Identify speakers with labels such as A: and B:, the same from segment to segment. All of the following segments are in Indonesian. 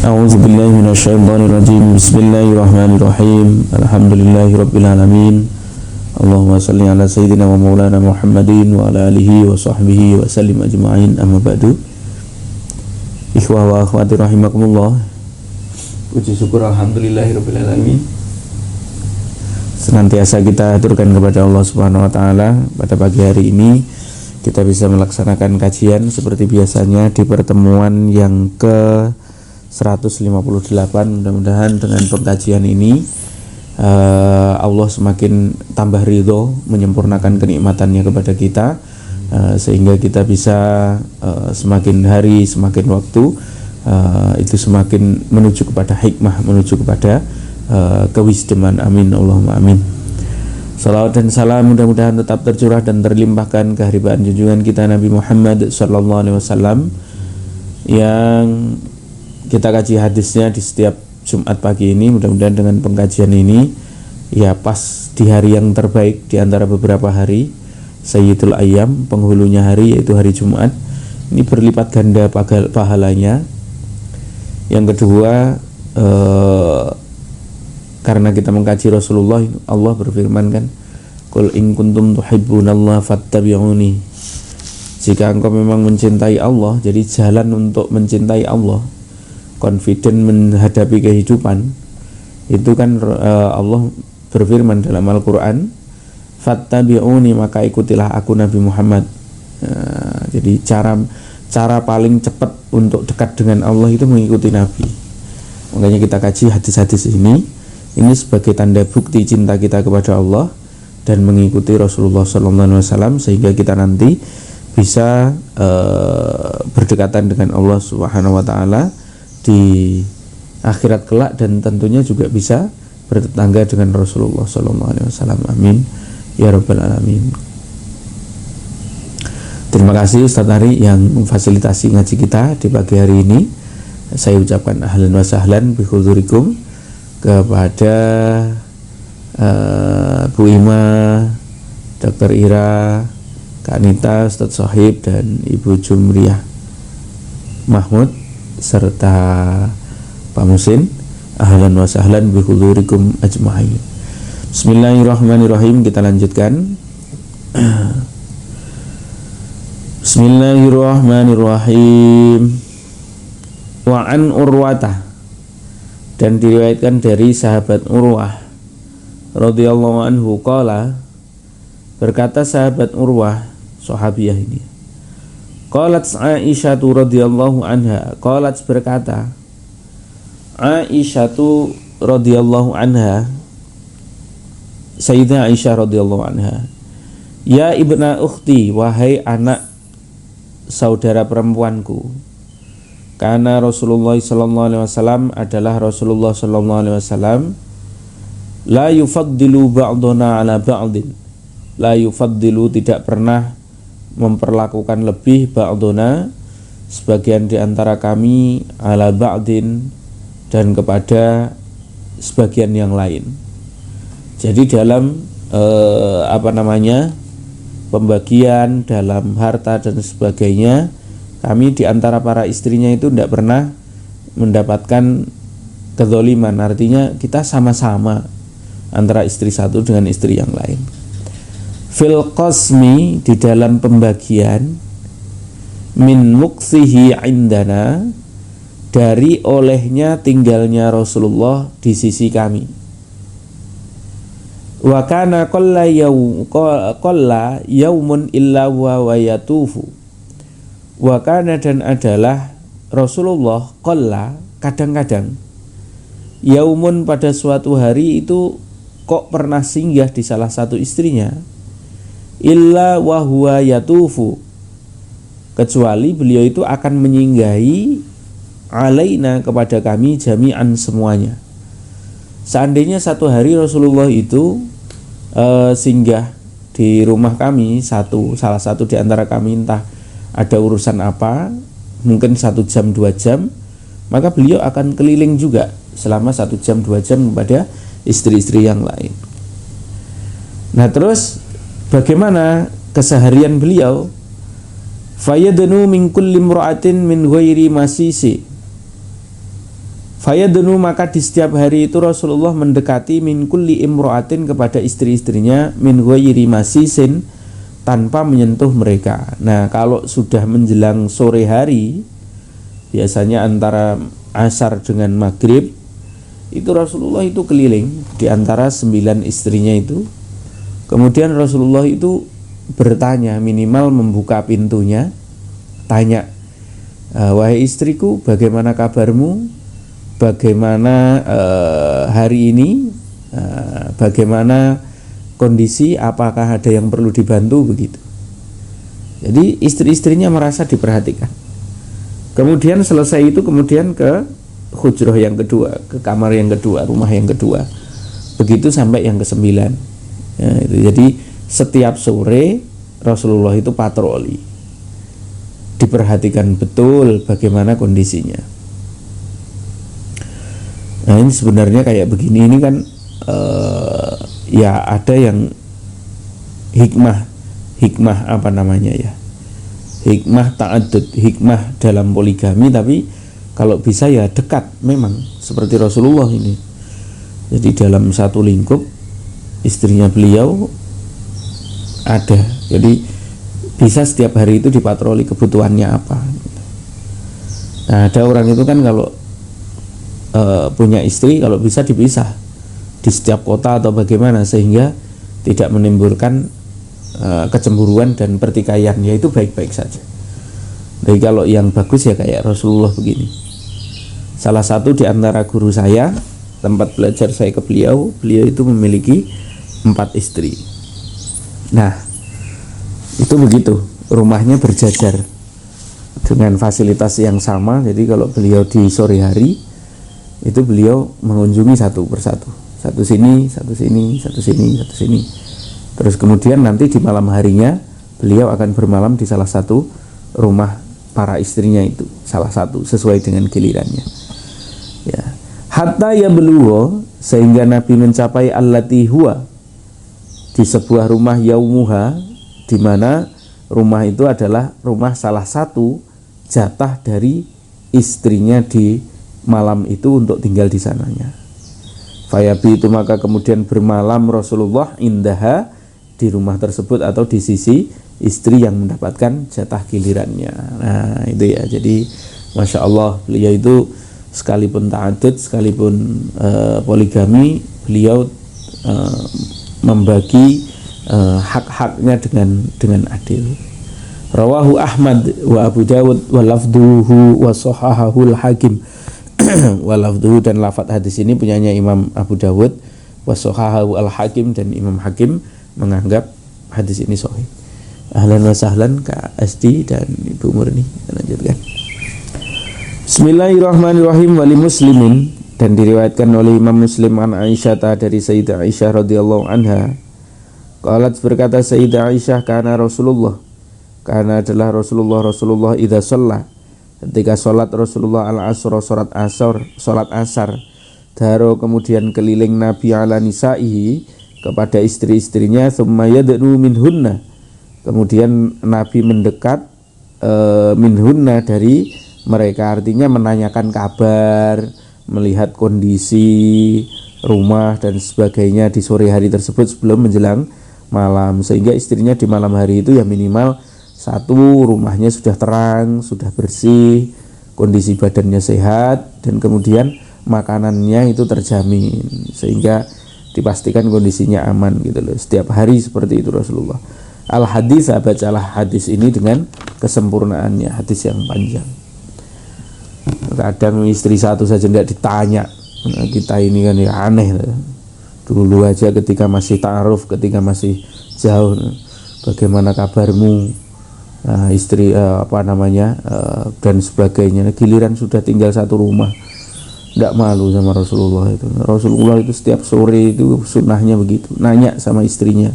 A: A'udzu billahi minasyaitonir rajim. Bismillahirrahmanirrahim. Alhamdulillahirabbil alamin. Allahumma shalli ala sayyidina wa maulana Muhammadin wa ala alihi wa sahbihi wa sallim ajma'in. Amma ba'du. Ikhwah wa akhwati rahimakumullah. Puji syukur alhamdulillahirabbil alamin. Senantiasa kita aturkan kepada Allah Subhanahu wa taala. Pada pagi hari ini kita bisa melaksanakan kajian seperti biasanya di pertemuan yang ke 158. Mudah-mudahan dengan pengkajian ini Allah semakin tambah ridho, menyempurnakan kenikmatannya kepada kita, sehingga kita bisa semakin hari, semakin waktu itu semakin menuju kepada hikmah, menuju kepada kewisdoman. Amin, Allahumma amin. Salawat dan salam mudah-mudahan tetap tercurah dan terlimpahkan keharibaan junjungan kita Nabi Muhammad SAW yang kita kaji hadisnya di setiap Jumat pagi ini. Mudah-mudahan dengan pengkajian ini ya pas di hari yang terbaik di antara beberapa hari, Sayyidul Ayyam, penghulunya hari, yaitu hari Jumat. Ini berlipat ganda pahalanya. Yang kedua, karena kita mengkaji Rasulullah, Allah berfirman kan, Qul in kuntum tuhibbunallaha fattabi'uni. Jika engkau memang mencintai Allah, jadi jalan untuk mencintai Allah, confident menghadapi kehidupan, itu kan Allah berfirman dalam Al-Quran, fattabi'uni, maka ikutilah aku Nabi Muhammad. Jadi cara paling cepat untuk dekat dengan Allah itu mengikuti Nabi. Makanya kita kaji hadis-hadis ini sebagai tanda bukti cinta kita kepada Allah dan mengikuti Rasulullah SAW, sehingga kita nanti bisa berdekatan dengan Allah Subhanahu wa taala di akhirat kelak, dan tentunya juga bisa bertetangga dengan Rasulullah SAW. Amin ya rabbal alamin. Terima kasih Ustaz Ari yang memfasilitasi ngaji kita di pagi hari ini. Saya ucapkan ahlan wa sahlan bi huzurikum kepada Bu Ima, Dr. Ira, Kak Anita, Ustaz Sohib, dan Ibu Jumriyah Mahmud serta Pak Musin. Ahlan wa sahlan bi huzurikum ajma'in. Bismillahirrahmanirrahim. Kita lanjutkan. Bismillahirrahmanirrahim. Wa an Urwata, dan diriwayatkan dari sahabat Urwah radhiyallahu anhu qala, berkata sahabat Urwah, sahabiyah ini, qalat Aisyah radhiyallahu anha, qalat berkata Aisyah radhiyallahu anha, Sayyidah Aisyah radhiyallahu anha, ya ibna ukhti, wahai anak saudara perempuanku, karena Rasulullah sallallahu alaihi wasallam adalah Rasulullah sallallahu alaihi wasallam la yufaddilu ba'duna ala ba'din, la yufaddilu, tidak pernah memperlakukan lebih, ba'duna, sebagian di antara kami, ala ba'din, dan kepada sebagian yang lain. Jadi dalam pembagian dalam harta dan sebagainya, kami di antara para istrinya itu tidak pernah mendapatkan kezaliman. Artinya kita sama-sama antara istri satu dengan istri yang lain. Fil qasmi, di dalam pembagian, min muksihi indana, dari olehnya tinggalnya Rasulullah di sisi kami. Wa kana qalla yaumun illa wa yatufu. Wa kana, dan adalah Rasulullah, qalla, kadang-kadang, yaumun, pada suatu hari itu kok pernah singgah di salah satu istrinya, illa wa huwa yatufu, kecuali beliau itu akan menyinggahi alaina, kepada kami, jami'an, semuanya. Seandainya satu hari Rasulullah itu singgah di rumah kami, salah satu di antara kami entah ada urusan apa, mungkin 1 jam 2 jam, maka beliau akan keliling juga selama 1 jam 2 jam kepada istri-istri yang lain. Nah, terus bagaimana keseharian beliau? " Fayadnu min kulli imra'atin min ghairi masisi." Fayadunu, maka di setiap hari itu Rasulullah mendekati min kulli imro'atin, kepada istri-istrinya, min ghairi masisin, tanpa menyentuh mereka. Nah, kalau sudah menjelang sore hari, biasanya antara asar dengan maghrib, itu Rasulullah itu keliling di antara 9 istrinya itu. Kemudian Rasulullah itu bertanya, minimal membuka pintunya, tanya, wahai istriku, bagaimana kabarmu? Bagaimana hari ini? Bagaimana kondisi? Apakah ada yang perlu dibantu? Begitu. Jadi istri-istrinya merasa diperhatikan. Kemudian selesai itu, kemudian ke hujrah yang kedua, ke kamar yang kedua, rumah yang kedua. Begitu sampai yang ke-9. Ya, itu. Jadi setiap sore Rasulullah itu patroli, diperhatikan betul bagaimana kondisinya. Nah, ini sebenarnya kayak begini, ini kan ya ada yang hikmah apa namanya ya, hikmah ta'addud, hikmah dalam poligami, tapi kalau bisa ya dekat memang seperti Rasulullah ini. Jadi dalam satu lingkup istrinya beliau ada, jadi bisa setiap hari itu dipatroli kebutuhannya apa. Nah, ada orang itu kan kalau punya istri, kalau bisa dipisah di setiap kota atau bagaimana, sehingga tidak menimbulkan kecemburuan dan pertikaian, yaitu baik-baik saja. Jadi kalau yang bagus ya kayak Rasulullah begini. Salah satu di antara guru saya, tempat belajar saya ke beliau itu memiliki 4 istri. Nah, itu begitu, rumahnya berjajar dengan fasilitas yang sama. Jadi kalau beliau di sore hari itu beliau mengunjungi satu persatu, satu sini, satu sini, satu sini, satu sini. Terus kemudian nanti di malam harinya beliau akan bermalam di salah satu rumah para istrinya itu, salah satu sesuai dengan gilirannya. Ya, hatta ya beluwo, sehingga Nabi mencapai allati huwa, di sebuah rumah yaumuha, di mana rumah itu adalah rumah salah satu jatah dari istrinya di malam itu untuk tinggal di sananya. Fayabi itu, maka kemudian bermalam Rasulullah indaha, di rumah tersebut atau di sisi istri yang mendapatkan jatah gilirannya. Nah itu ya, jadi Masya Allah, beliau itu sekalipun ta'adud, sekalipun poligami, beliau membagi hak-haknya dengan adil. Rawahu Ahmad wa Abu Dawud wa lafduhu wa sahahahul Hakim. Walafduhu, dan lafadz hadis ini punyanya Imam Abu Dawud, wasohahu al-Hakim, dan Imam Hakim menganggap hadis ini sahih. Ahlan wa sahlan Kak Asti dan Ibu Murni. Kita lanjutkan. Bismillahirrahmanirrahim. Wali Muslimin, dan diriwayatkan oleh Imam Muslim an Aisyah, dari Sayyidah Aisyah radhiyallahu anha, qalat, berkata Sayyidah Aisyah, karena adalah Rasulullah idza shalla, ketika sholat Rasulullah al-asr, sholat asar, daro, kemudian keliling Nabi ala nisaihi, kepada istri-istrinya, thumma yad'u minhunna, kemudian Nabi mendekat minhunna, dari mereka, artinya menanyakan kabar, melihat kondisi rumah dan sebagainya di sore hari tersebut sebelum menjelang malam, sehingga istrinya di malam hari itu ya minimal satu, rumahnya sudah terang, sudah bersih, kondisi badannya sehat, dan kemudian makanannya itu terjamin, sehingga dipastikan kondisinya aman gitu loh. Setiap hari seperti itu Rasulullah. Al-hadis, bacalah hadis ini dengan kesempurnaannya, hadis yang panjang. Kadang istri satu saja tidak ditanya, kita ini kan ya aneh. Dulu aja ketika masih ta'aruf, ketika masih jauh, bagaimana kabarmu? Istri dan sebagainya. Giliran sudah tinggal satu rumah, tidak malu sama Rasulullah itu. Rasulullah itu setiap sore itu sunnahnya begitu, nanya sama istrinya,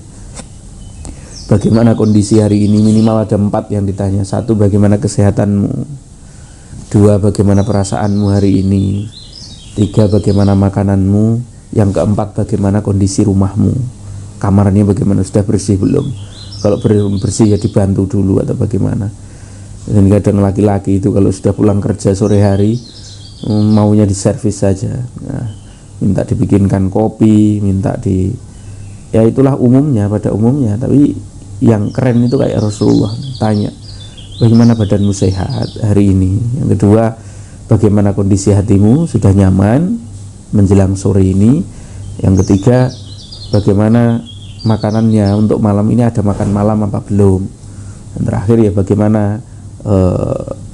A: bagaimana kondisi hari ini. Minimal ada 4 yang ditanya. 1, bagaimana kesehatanmu. 2, bagaimana perasaanmu hari ini. 3, bagaimana makananmu. Yang keempat, bagaimana kondisi rumahmu, kamarnya bagaimana, sudah bersih belum. Kalau belum bersih ya dibantu dulu atau bagaimana. Dan kadang laki-laki itu kalau sudah pulang kerja sore hari, maunya diservis saja. Nah, minta dibikinkan kopi, minta ya itulah umumnya, pada umumnya. Tapi yang keren itu kayak Rasulullah tanya, bagaimana badanmu sehat hari ini? Yang kedua, bagaimana kondisi hatimu, sudah nyaman menjelang sore ini? Yang ketiga, bagaimana makanannya untuk malam ini, ada makan malam apa belum? Dan terakhir ya bagaimana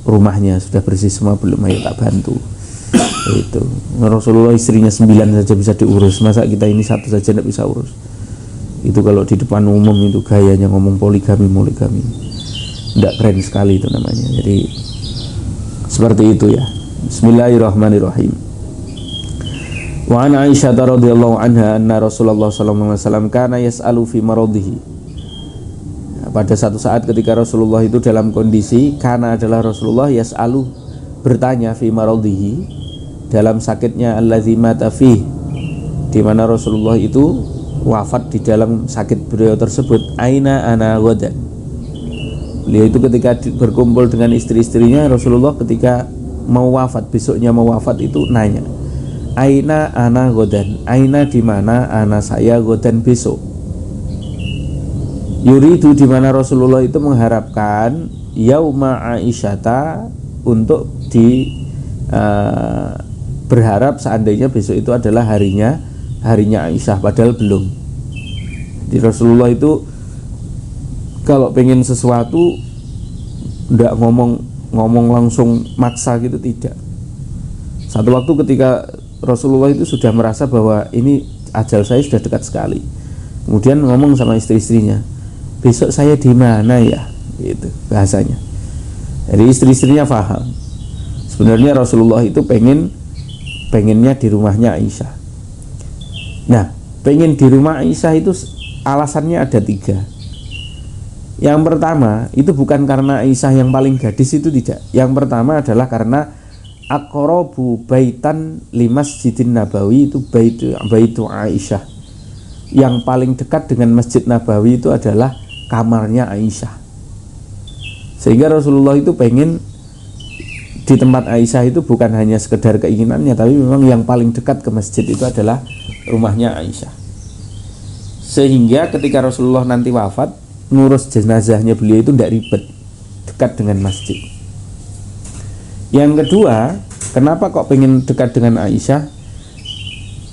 A: rumahnya sudah bersih semua belum, ayo tak bantu. Itu Rasulullah istrinya 9 saja bisa diurus, masa kita ini satu saja tidak bisa urus? Itu kalau di depan umum itu gayanya ngomong poligami, tidak keren sekali itu namanya. Jadi seperti itu ya. Bismillahirrahmanirrahim. Wa an Aisyah radhiyallahu anha anna Rasulullah sallallahu alaihi wasallam kana yas'alu fi maradhihi. Pada satu saat ketika Rasulullah itu dalam kondisi, kana adalah Rasulullah, yas'alu bertanya, fi maradhihi dalam sakitnya, allazi mata fi, di mana Rasulullah itu wafat di dalam sakit beliau tersebut, aina ana ghadan. Beliau itu ketika berkumpul dengan istri-istrinya, Rasulullah ketika mau wafat, besoknya mau wafat itu nanya, aina ana ghadan, aina di mana ana saya, ghadan besok. Yuridu di mana Rasulullah itu mengharapkan yauma Aisyata, untuk berharap seandainya besok itu adalah harinya Aisyah, padahal belum. Jadi Rasulullah itu kalau pengen sesuatu tidak ngomong langsung maksa gitu, tidak. Satu waktu ketika Rasulullah itu sudah merasa bahwa ini ajal saya sudah dekat sekali, kemudian ngomong sama istri-istrinya, besok saya di mana ya, gitu bahasanya. Jadi istri-istrinya paham sebenarnya Rasulullah itu pengennya di rumahnya Aisyah. Nah, pengen di rumah Aisyah itu alasannya ada 3. Yang pertama itu bukan karena Aisyah yang paling gadis, itu tidak. Yang pertama adalah karena aqrabu baitan li Masjidin Nabawi, itu baitu Aisyah. Yang paling dekat dengan Masjid Nabawi itu adalah kamarnya Aisyah. Sehingga Rasulullah itu pengen di tempat Aisyah itu bukan hanya sekedar keinginannya, tapi memang yang paling dekat ke masjid itu adalah rumahnya Aisyah. Sehingga ketika Rasulullah nanti wafat, ngurus jenazahnya beliau itu tidak ribet, dekat dengan masjid. Yang kedua, kenapa kok pengen dekat dengan Aisyah?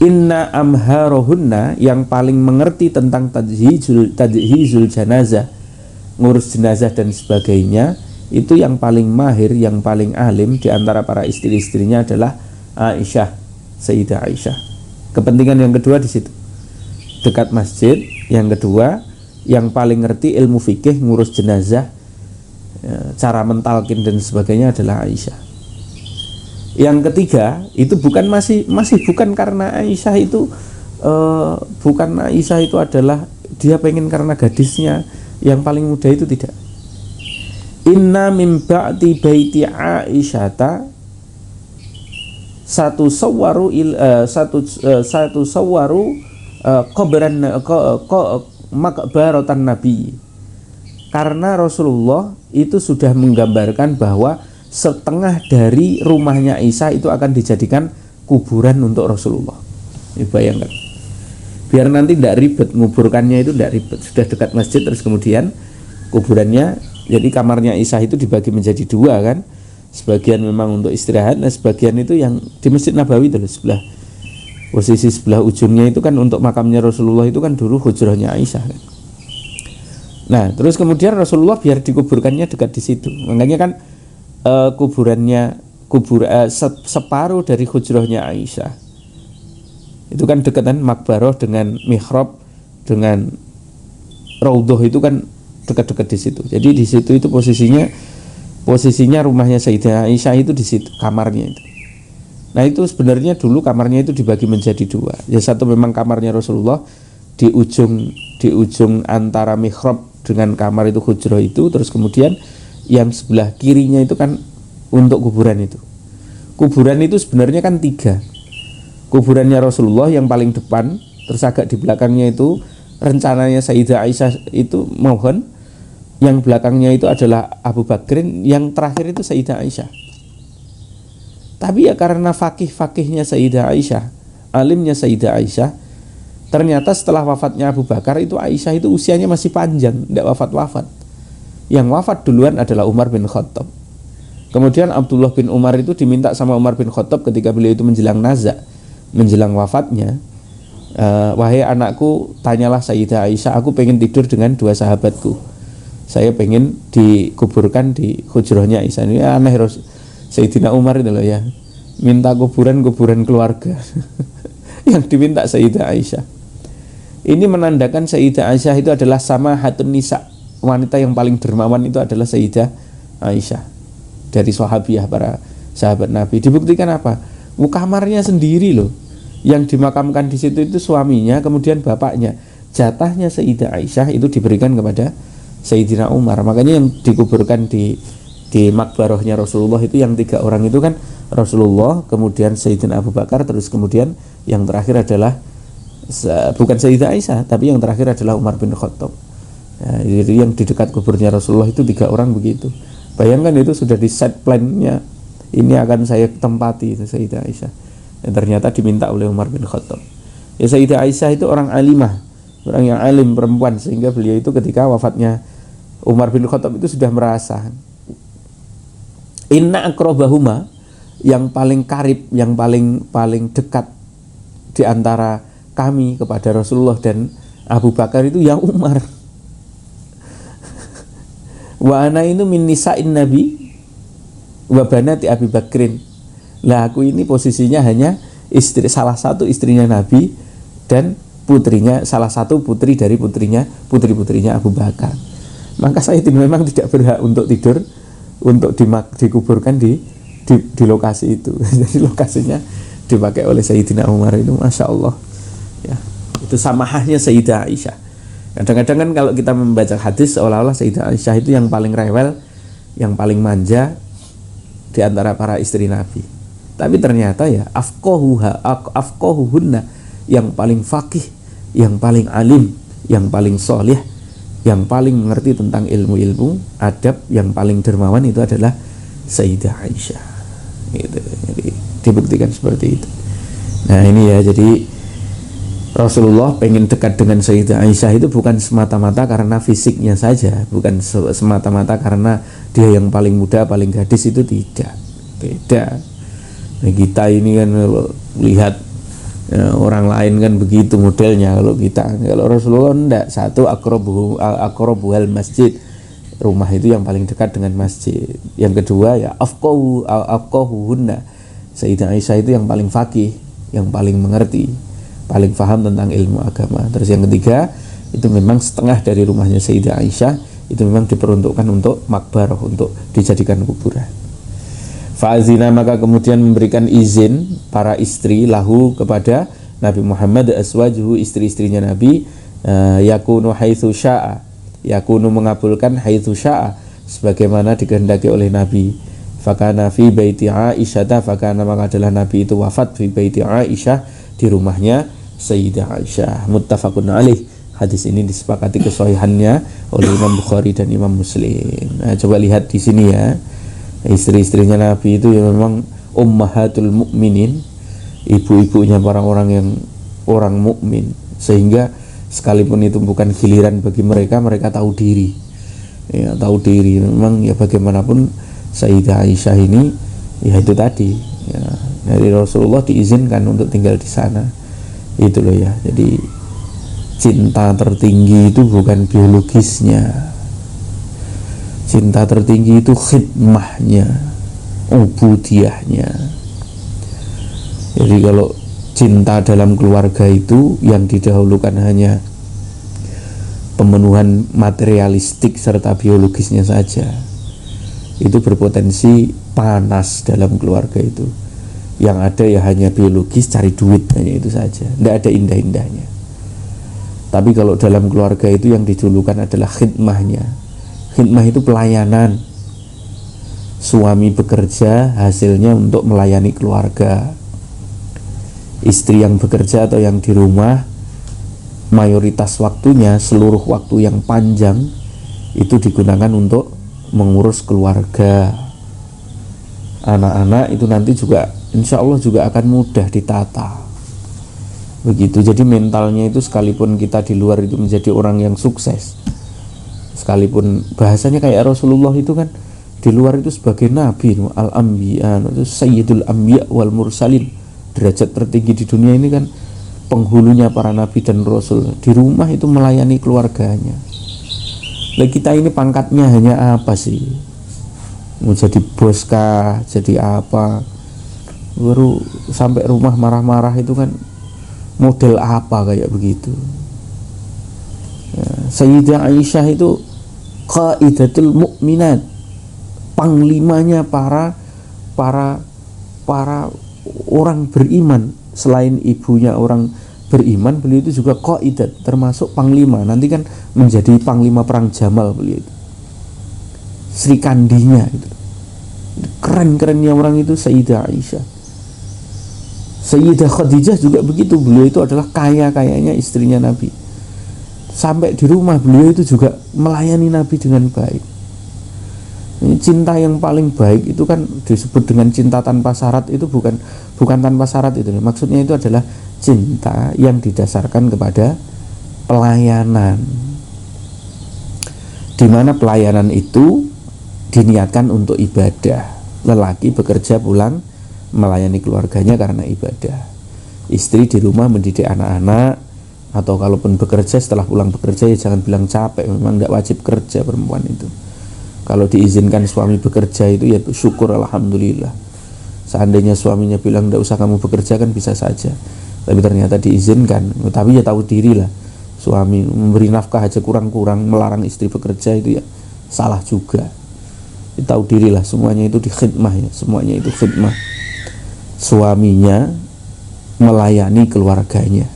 A: Inna amharohunna, yang paling mengerti tentang tadhizul janazah, ngurus jenazah dan sebagainya, itu yang paling mahir, yang paling alim di antara para istri-istrinya adalah Aisyah, Sayyidah Aisyah. Kepentingan yang kedua di situ, dekat masjid. Yang kedua, yang paling ngerti ilmu fikih, ngurus jenazah, cara mentalkin dan sebagainya adalah Aisyah. Yang ketiga, itu masih bukan karena Aisyah itu bukan Aisyah itu adalah dia pengen karena gadisnya yang paling muda, itu tidak. Inna min ba'di baiti Aisyata satu sawaru qabran makbaratan Nabi. Karena Rasulullah itu sudah menggambarkan bahwa setengah dari rumahnya Aisyah itu akan dijadikan kuburan untuk Rasulullah. Ini bayangkan, biar nanti tidak ribet, nguburkannya itu tidak ribet, sudah dekat masjid, terus kemudian kuburannya, jadi kamarnya Aisyah itu dibagi menjadi 2 kan, sebagian memang untuk istirahat, nah sebagian itu yang di Masjid Nabawi itu sebelah, posisi sebelah ujungnya itu kan untuk makamnya Rasulullah, itu kan dulu hujrahnya Aisyah kan. Nah terus kemudian Rasulullah biar dikuburkannya dekat di situ, makanya kan separuh dari hujrahnya Aisyah itu kan dekatan makbaroh dengan mihrab dengan raudhah, itu kan dekat-dekat di situ. Jadi di situ itu posisinya rumahnya Sayyidah Aisyah itu di situ kamarnya itu. Nah itu sebenarnya dulu kamarnya itu dibagi menjadi 2. Ya satu memang kamarnya Rasulullah di ujung antara mihrab dengan kamar itu hujrah itu, terus kemudian yang sebelah kirinya itu kan untuk kuburan itu. Kuburan itu sebenarnya kan 3. Kuburannya Rasulullah yang paling depan, terus agak di belakangnya itu rencananya Sayyidah Aisyah itu mohon, yang belakangnya itu adalah Abu Bakrin, yang terakhir itu Sayyidah Aisyah. Tapi ya karena fakih-fakihnya Sayyidah Aisyah, alimnya Sayyidah Aisyah, ternyata setelah wafatnya Abu Bakar itu Aisyah itu usianya masih panjang, tidak wafat-wafat. Yang wafat duluan adalah Umar bin Khattab. Kemudian Abdullah bin Umar itu diminta sama Umar bin Khattab ketika beliau itu menjelang naza, menjelang wafatnya, wahai anakku, tanyalah Sayyidah Aisyah, aku pengen tidur dengan dua sahabatku, saya pengen dikuburkan di hujrohnya Aisyah. Ini aneh Sayyidina Umar itu loh ya, minta kuburan keluarga yang diminta Sayyidah Aisyah. Ini menandakan Sayyidah Aisyah itu adalah samahatun nisa, wanita yang paling dermawan itu adalah Sayyidah Aisyah dari sahabiah, para sahabat Nabi. Dibuktikan apa? Kamarnya sendiri loh, yang dimakamkan di situ itu suaminya, kemudian bapaknya. Jatahnya Sayyidah Aisyah itu diberikan kepada Sayyidina Umar. Makanya yang dikuburkan di makbarohnya Rasulullah itu yang 3 orang itu kan Rasulullah, kemudian Sayyidina Abu Bakar, terus kemudian yang terakhir adalah bukan Sayyidah Aisyah, tapi yang terakhir adalah Umar bin Khattab. Ya, jadi yang di dekat kuburnya Rasulullah itu 3 orang begitu. Bayangkan itu sudah di set plan-nya, ini akan saya tempati itu Sayyidah Aisyah. Dan ternyata diminta oleh Umar bin Khattab. Ya, Sayyidah Aisyah itu orang alimah, orang yang alim, perempuan, sehingga beliau itu ketika wafatnya Umar bin Khattab itu sudah merasa inna akrobahuma, yang paling karib, yang paling dekat di antara kami kepada Rasulullah dan Abu Bakar itu ya Umar. Wa ana ini min nisa'in nabi wa banati Abi Bakrin. Lah aku ini posisinya hanya istri, salah satu istrinya Nabi dan putrinya, salah satu putri dari putri-putrinya Abu Bakar. Maka saya memang tidak berhak untuk tidur, untuk dikuburkan di lokasi itu. Jadi lokasinya dipakai oleh Sayyidina Umar itu, Masya Allah ya. Itu samahahnya Sayyidah Aisyah. Kadang-kadang kan kalau kita membaca hadis seolah-olah Sayyidah Aisyah itu yang paling rewel, yang paling manja di antara para istri Nabi. Tapi ternyata ya afqahuhunna, yang paling faqih, yang paling alim, yang paling soleh, yang paling mengerti tentang ilmu-ilmu adab, yang paling dermawan itu adalah Sayyidah Aisyah. Gitu. Jadi dibuktikan seperti itu. Nah ini ya, jadi Rasulullah pengen dekat dengan Sayyidah Aisyah itu bukan semata-mata karena fisiknya saja, bukan semata-mata karena dia yang paling muda, paling gadis, itu tidak. Beda. Nah, kita ini kan lihat ya, orang lain kan begitu modelnya. Kalau Rasulullah enggak. Satu, aqrabuhal masjid, rumah itu yang paling dekat dengan masjid. Yang kedua ya afqahuhunna, Sayyidah Aisyah itu yang paling faqih, yang paling mengerti, paling paham tentang ilmu agama. Terus yang ketiga, itu memang setengah dari rumahnya Sayyidah Aisyah itu memang diperuntukkan untuk makbarah, untuk dijadikan kuburan. Fa'azina, maka kemudian memberikan izin para istri lahu kepada Nabi Muhammad aswajuhu, istri-istrinya Nabi, yakunu haitsu sya'a, yakunu mengabulkan haitsu sya'a, sebagaimana dikehendaki oleh Nabi. Fakana fi baiti Aisyah, fakana, maka adalah Nabi itu wafat fi baiti Aisyah, di rumahnya Sayyidah Aisyah. Muttafaqun alaih. Hadis ini disepakati kesahihannya oleh Imam Bukhari dan Imam Muslim. Nah, coba lihat di sini ya. Istri-istrinya Nabi itu ya memang ummahatul mukminin, ibu-ibunya para orang mukmin, sehingga sekalipun itu bukan giliran bagi mereka, mereka tahu diri. Ya, tahu diri. Memang ya bagaimanapun Sayyidah Aisyah ini ya itu tadi ya, dari Rasulullah diizinkan untuk tinggal di sana. Itu loh ya. Jadi cinta tertinggi itu bukan biologisnya. Cinta tertinggi itu khidmahnya, ubudiyahnya. Jadi kalau cinta dalam keluarga itu yang didahulukan hanya pemenuhan materialistik serta biologisnya saja, itu berpotensi panas dalam keluarga itu. Yang ada ya hanya biologis, cari duit, hanya itu saja, tidak ada indah-indahnya. Tapi kalau dalam keluarga itu yang dijulukan adalah khidmahnya. Khidmah itu pelayanan. Suami bekerja, hasilnya untuk melayani keluarga. Istri yang bekerja atau yang di rumah, mayoritas waktunya, seluruh waktu yang panjang itu digunakan untuk mengurus keluarga. anak-anak itu nanti juga insya Allah juga akan mudah ditata. Begitu. Jadi mentalnya itu sekalipun kita di luar itu menjadi orang yang sukses, sekalipun bahasanya kayak Rasulullah itu kan di luar itu sebagai nabi, al-anbiya, itu sayyidul anbiya wal mursalin, derajat tertinggi di dunia ini kan penghulunya para nabi dan rasul. Di rumah itu melayani keluarganya. Nah, kita ini pangkatnya hanya apa sih? Mau jadi bos kah, jadi apa? Baru sampai rumah marah-marah itu kan model apa kayak begitu. Ya, Sayyidah Aisyah itu qaidatul mukminat, panglimanya para orang beriman. Selain ibunya orang beriman, beliau itu juga qaidat, termasuk panglima. Nanti kan menjadi panglima perang Jamal beliau itu. Sri Kandinya itu. Keren-kerennya orang itu Sayyidah Aisyah. Sayyidah Khadijah juga begitu. Beliau itu adalah kaya-kayanya istrinya Nabi. Sampai di rumah beliau itu juga melayani Nabi dengan baik. Ini cinta yang paling baik itu kan disebut dengan cinta tanpa syarat. Itu bukan tanpa syarat itu. Maksudnya itu adalah cinta yang didasarkan kepada pelayanan, di mana pelayanan itu diniatkan untuk ibadah. Lelaki bekerja pulang melayani keluarganya karena ibadah. Istri di rumah mendidik anak-anak, atau kalaupun bekerja setelah pulang bekerja ya jangan bilang capek, memang tidak wajib kerja perempuan itu. Kalau diizinkan suami bekerja itu ya syukur, alhamdulillah. Seandainya suaminya bilang tidak usah kamu bekerja kan bisa saja, tapi ternyata diizinkan. Tapi ya tahu diri lah, suami memberi nafkah aja kurang-kurang, melarang istri bekerja itu ya salah juga. Tahu dirilah, semuanya itu di khidmah ya, semuanya itu khidmah. Suaminya melayani keluarganya,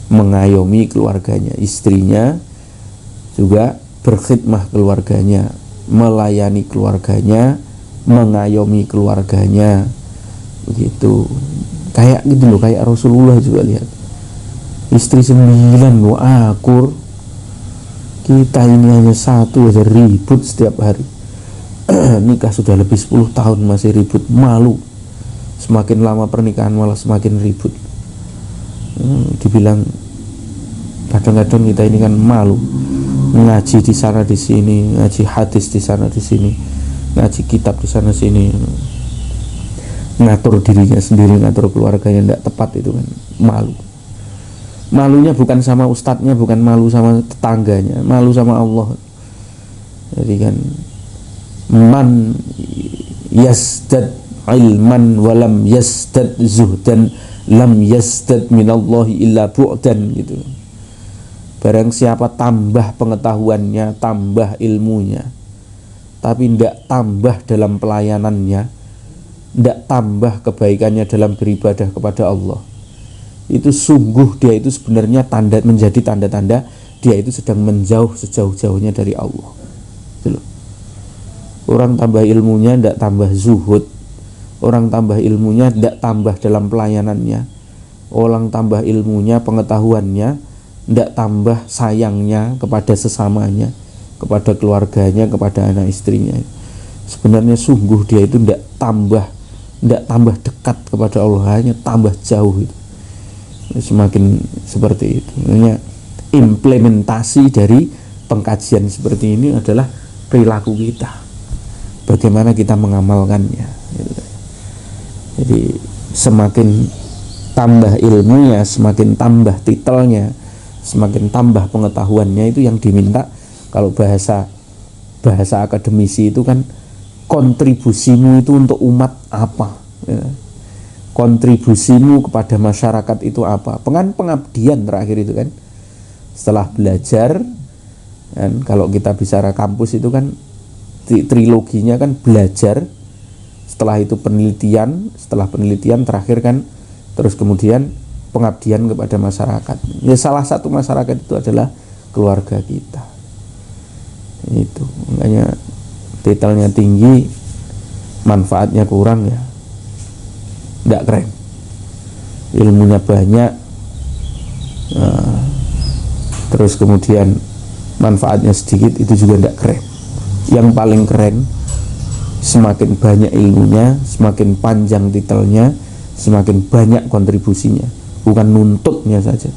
A: mengayomi keluarganya, istrinya juga berkhidmah keluarganya, melayani keluarganya, mengayomi keluarganya. Begitu. Kayak gitu loh, kayak Rasulullah juga lihat. Istri 9 loh akur. Kita ini hanya 1 aja ribut setiap hari. Nikah sudah lebih 10 tahun masih ribut, malu. Semakin lama pernikahan malah semakin ribut. Dibilang kadang-kadang kita ini kan malu, ngaji di sana di sini, ngaji hadis di sana di sini, ngaji kitab di sana sini, ngatur dirinya sendiri, ngatur keluarganya tidak tepat, itu kan malu. Malunya bukan sama ustadznya, bukan malu sama tetangganya, malu sama Allah. Jadi kan man yasdad ilman walam yasdad zuhdan lam yasdad minallahi illa bu'dan gitu. Barang siapa tambah pengetahuannya, tambah ilmunya, tapi tidak tambah dalam pelayanannya, tidak tambah kebaikannya dalam beribadah kepada Allah, itu sungguh dia itu sebenarnya menjadi tanda-tanda dia itu sedang menjauh sejauh-jauhnya dari Allah. Gitu loh. Orang tambah ilmunya tidak tambah zuhud, orang tambah ilmunya tidak tambah dalam pelayanannya, orang tambah ilmunya, pengetahuannya, tidak tambah sayangnya kepada sesamanya, kepada keluarganya, kepada anak istrinya. Sebenarnya sungguh dia itu tidak tambah dekat kepada Allah, hanya tambah jauh itu. Semakin seperti itu. Makanya implementasi dari pengkajian seperti ini adalah perilaku kita, bagaimana kita mengamalkannya. Jadi semakin tambah ilmunya, semakin tambah titelnya, semakin tambah pengetahuannya, itu yang diminta. Kalau bahasa akademisi itu kan kontribusimu itu untuk umat apa ya. Kontribusimu kepada masyarakat itu apa, pengabdian terakhir itu kan. Setelah belajar kan, kalau kita bicara kampus itu kan triloginya kan belajar, setelah itu penelitian, setelah penelitian terakhir kan terus kemudian pengabdian kepada masyarakat. Ya salah satu masyarakat itu adalah keluarga kita. Itu makanya titelnya tinggi, manfaatnya kurang ya, tidak keren. Ilmunya banyak, terus kemudian manfaatnya sedikit, itu juga tidak keren. Yang paling keren semakin banyak ilmunya, semakin panjang titelnya, semakin banyak kontribusinya, bukan nuntutnya saja.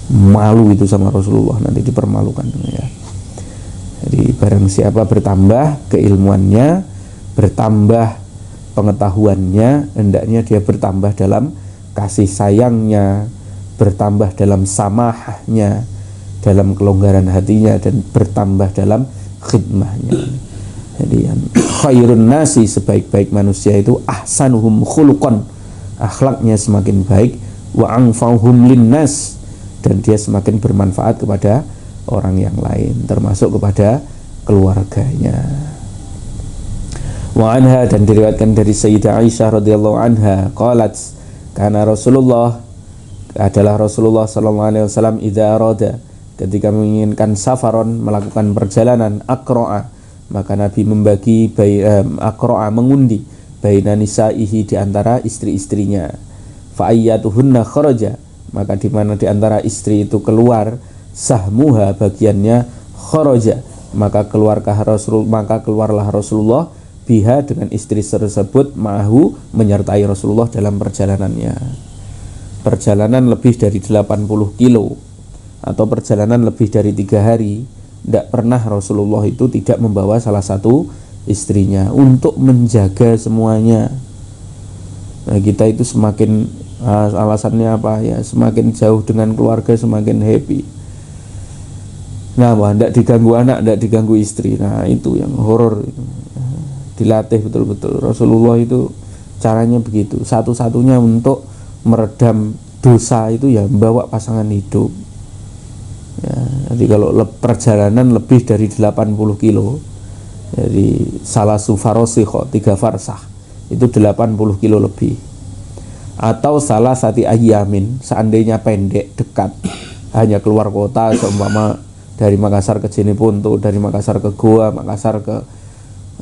A: Malu itu sama Rasulullah, nanti dipermalukan ya. Jadi barang siapa bertambah keilmuannya, bertambah pengetahuannya, hendaknya dia bertambah dalam kasih sayangnya, bertambah dalam samahnya, dalam kelonggaran hatinya, dan bertambah dalam khidmahnya. Jadi khairun nasi, sebaik-baik manusia itu ahsanuhum khuluqan, akhlaknya semakin baik, wa anfa'uhum linnas, dan dia semakin bermanfaat kepada orang yang lain, termasuk kepada keluarganya. Wa anha, dan diriwayatkan dari Sayyidah Aisyah radhiyallahu anha, qalat, karena Rasulullah adalah Rasulullah sallallahu alaihi wasallam idza arada, ketika menginginkan safaron, melakukan perjalanan, aqra'a, maka Nabi membagi aqra'a, mengundi baina nisaihi, di antara istri-istrinya, fa ayyatuhunna kharaja, maka di mana di antara istri itu keluar, sahmuha, bagiannya, kharaja, maka keluarlah Rasulullah biha, dengan istri tersebut, ma'ahu, menyertai Rasulullah dalam perjalanannya. Perjalanan lebih dari 80 kilo atau perjalanan lebih dari 3 hari, tidak pernah Rasulullah itu tidak membawa salah satu istrinya untuk menjaga semuanya. Nah, kita itu semakin alasannya apa ya, semakin jauh dengan keluarga semakin happy. Nah, tidak diganggu anak, tidak diganggu istri. Nah, itu yang horor itu. Dilatih betul-betul. Rasulullah itu caranya begitu. Satu-satunya untuk meredam dosa itu ya membawa pasangan hidup. Ya, jadi kalau perjalanan lebih dari 80 kilo, jadi salah sufarosikho, 3 farsah, itu 80 kilo lebih. Atau salah sati ayyamin, seandainya pendek, dekat, hanya keluar kota, seumpama dari Makassar ke Jeneponto, dari Makassar ke Goa, Makassar ke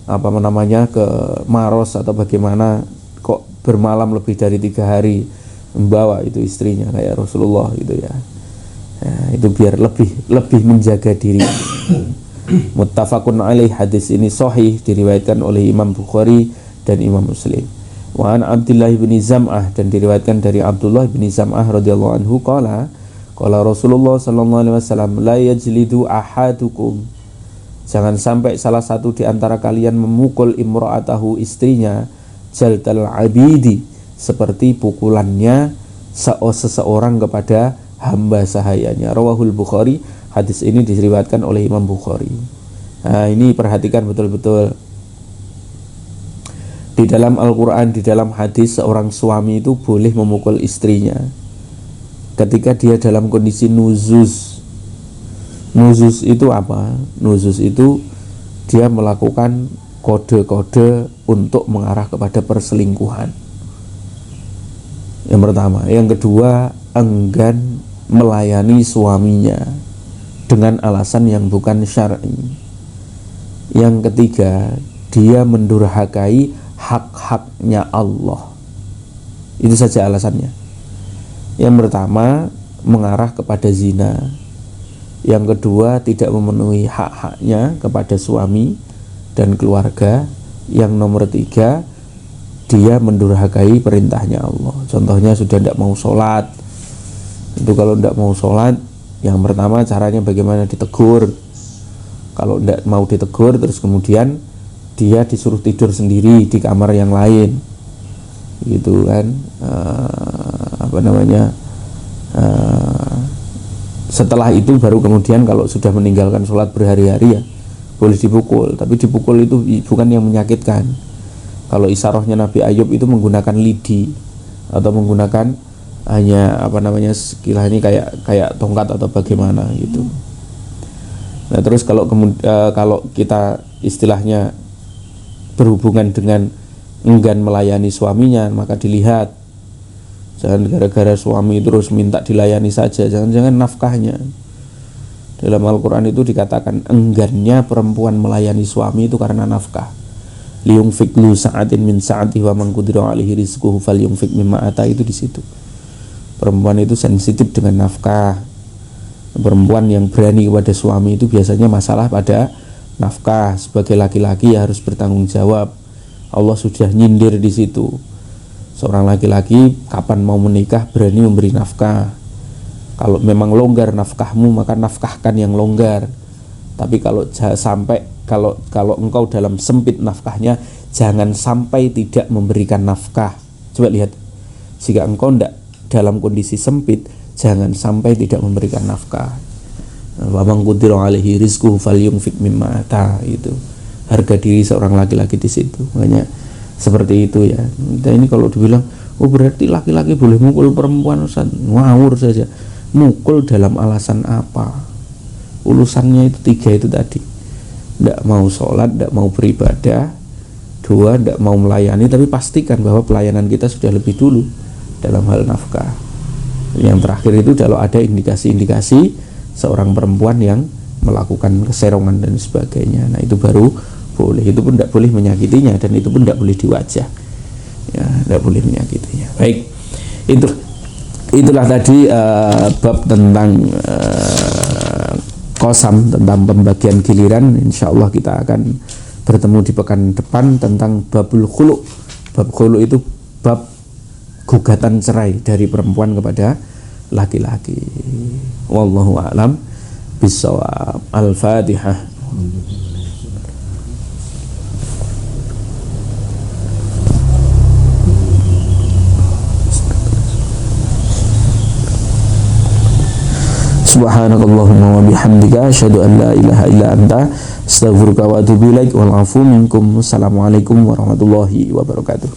A: ke Maros atau bagaimana, kok bermalam lebih dari 3 hari, membawa itu istrinya kayak Rasulullah gitu ya. Nah, itu biar lebih menjaga diri. Muttafaqun alaih, hadis ini sahih, diriwayatkan oleh Imam Bukhari dan Imam Muslim. Wa an Abdullah bin Zam'ah, dan diriwayatkan dari Abdullah bin Zam'ah radhiyallahu anhu, qala Rasulullah sallallahu alaihi wasallam, la yajlidu ahadukum, jangan sampai salah satu di antara kalian memukul imra'atahu, istrinya, jaldal abidi, seperti pukulannya seseorang kepada hamba sahayanya. Rawahul Bukhari, hadis ini diriwayatkan oleh Imam Bukhari. Nah, ini perhatikan betul-betul. Di dalam Al-Quran, di dalam hadis, seorang suami itu boleh memukul istrinya ketika dia dalam kondisi nuzuz. Nuzuz itu apa? Nuzuz itu dia melakukan kode-kode untuk mengarah kepada perselingkuhan. Yang pertama. Yang kedua, enggan melayani suaminya dengan alasan yang bukan syar'i. Yang ketiga, dia mendurhakai hak-haknya Allah. Itu saja alasannya. Yang pertama, mengarah kepada zina. Yang kedua, tidak memenuhi hak-haknya kepada suami dan keluarga. Yang nomor tiga, dia mendurhakai perintahnya Allah. Contohnya sudah tidak mau sholat. Itu kalau tidak mau sholat, yang pertama caranya bagaimana, ditegur. Kalau tidak mau ditegur, terus kemudian dia disuruh tidur sendiri di kamar yang lain, gitu kan. Setelah itu baru kemudian kalau sudah meninggalkan sholat berhari-hari ya boleh dipukul. Tapi dipukul itu bukan yang menyakitkan. Kalau isarohnya Nabi Ayub itu menggunakan lidi atau menggunakan hanya sekilah ini kayak tongkat atau bagaimana gitu. Nah, terus kalau kita istilahnya berhubungan dengan enggan melayani suaminya, maka dilihat. Jangan gara-gara suami terus minta dilayani saja, jangan-jangan nafkahnya. Dalam Al-Quran itu dikatakan enggannya perempuan melayani suami itu karena nafkah. Liyungfik lu sa'atin min sa'ati wa man qudira alaihi rizquhu falyunfik mimma ata, itu di situ. Perempuan itu sensitif dengan nafkah. Perempuan yang berani kepada suami itu biasanya masalah pada nafkah. Sebagai laki-laki ya harus bertanggung jawab. Allah sudah nyindir di situ. Seorang laki-laki kapan mau menikah berani memberi nafkah. Kalau memang longgar nafkahmu, maka nafkahkan yang longgar. Tapi kalau sampai kalau engkau dalam sempit nafkahnya, jangan sampai tidak memberikan nafkah. Coba lihat, jika engkau tidak dalam kondisi sempit, jangan sampai tidak memberikan nafkah. Wa man qudira alaihi rizquhu falyunfiq mimma ata, itu harga diri seorang laki-laki di situ. Makanya seperti itu ya. Dan ini kalau dibilang, oh berarti laki-laki boleh mukul perempuan, Ustaz, ngawur saja. Mukul dalam alasan apa? Ulusannya itu 3 itu tadi. Tidak mau sholat, tidak mau beribadah. 2, tidak mau melayani, tapi pastikan bahwa pelayanan kita sudah lebih dulu dalam hal nafkah. Yang terakhir itu kalau ada indikasi-indikasi seorang perempuan yang melakukan keserongan dan sebagainya, nah itu baru boleh. Itu pun tidak boleh menyakitinya, dan itu pun tidak boleh di wajah ya, tidak boleh menyakitinya. Baik, itulah tadi bab tentang qasam, tentang pembagian giliran. Insyaallah kita akan bertemu di pekan depan tentang babul khulu. Bab khulu itu bab gugatan cerai dari perempuan kepada laki-laki. Wallahu a'lam bissawab. Al-Fatihah. Subhanakallahumma wa bihamdika asyhadu an la ilaha illa anta astaghfiruka wa atubu ilaik. Wal 'afu minkum. Assalamualaikum warahmatullahi wabarakatuh.